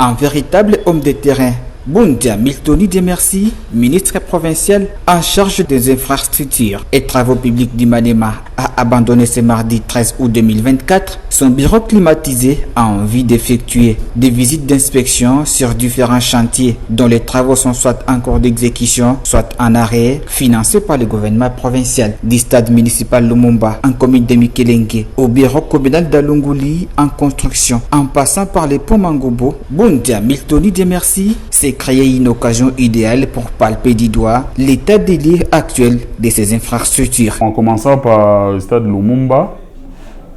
Un véritable homme de terrain, Boundia Miltoni Demersi, ministre provincial en charge des infrastructures et travaux publics du Maniema, a abandonné ce mardi 13 août 2024 son bureau climatisé a envie d'effectuer des visites d'inspection sur différents chantiers dont les travaux sont soit en cours d'exécution, soit en arrêt, financés par le gouvernement provincial du stade municipal Lumumba en commune de Mikelenge, au bureau communal d'Alunguli en construction, en passant par les ponts Mangobo. Boundia Miltoni Demersi s'est créé une occasion idéale pour palper du doigt l'état des lieux actuel de ces infrastructures. En commençant par le stade Lumumba,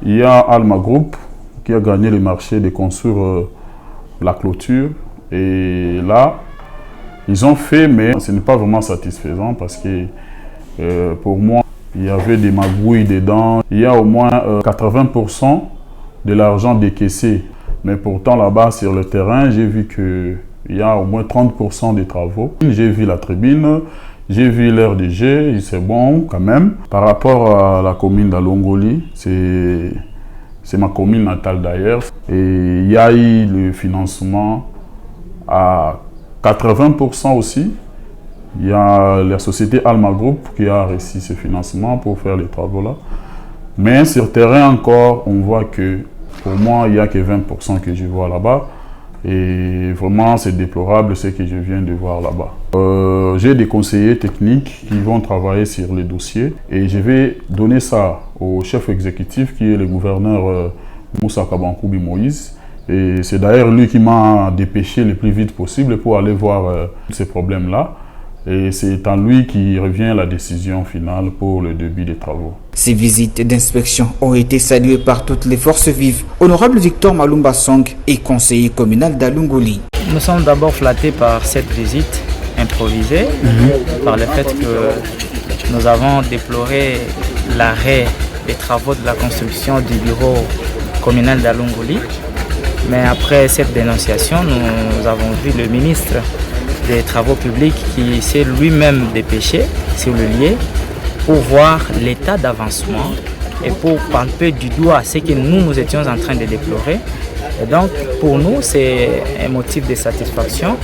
il y a Alma Group qui a gagné le marché de construire la clôture. Et là, ils ont fait, mais ce n'est pas vraiment satisfaisant parce que pour moi, il y avait des magouilles dedans. Il y a au moins 80% de l'argent décaissé. Mais pourtant, là-bas, sur le terrain, j'ai vu qu'il y a au moins 30% des travaux. J'ai vu la tribune. J'ai vu l'air de jeu, c'est bon quand même. Par rapport à la commune d'Alongoli, c'est ma commune natale d'ailleurs. Et il y a eu le financement à 80% aussi. Il y a la société Alma Group qui a reçu ce financement pour faire les travaux là. Mais sur terrain encore, on voit que pour moi, il n'y a que 20% que je vois là-bas. Et vraiment, c'est déplorable ce que je viens de voir là-bas. J'ai des conseillers techniques qui vont travailler sur les dossiers et je vais donner ça au chef exécutif qui est le gouverneur Moussa Kabankoubi Moïse. Et c'est d'ailleurs lui qui m'a dépêché le plus vite possible pour aller voir ces problèmes-là. Et c'est en lui qui revient la décision finale pour le début des travaux. Ces visites d'inspection ont été saluées par toutes les forces vives. Honorable Victor Malumba Song est conseiller communal d'Alungoli. Nous sommes d'abord flattés par cette visite improvisée, par le fait que nous avons déploré l'arrêt des travaux de la construction du bureau communal d'Alungoli. Mais après cette dénonciation, nous avons vu le ministre des Travaux publics qui s'est lui-même dépêché sur le lieu pour voir l'état d'avancement et pour palper du doigt ce que nous étions en train de déplorer. Et donc, pour nous, c'est un motif de satisfaction.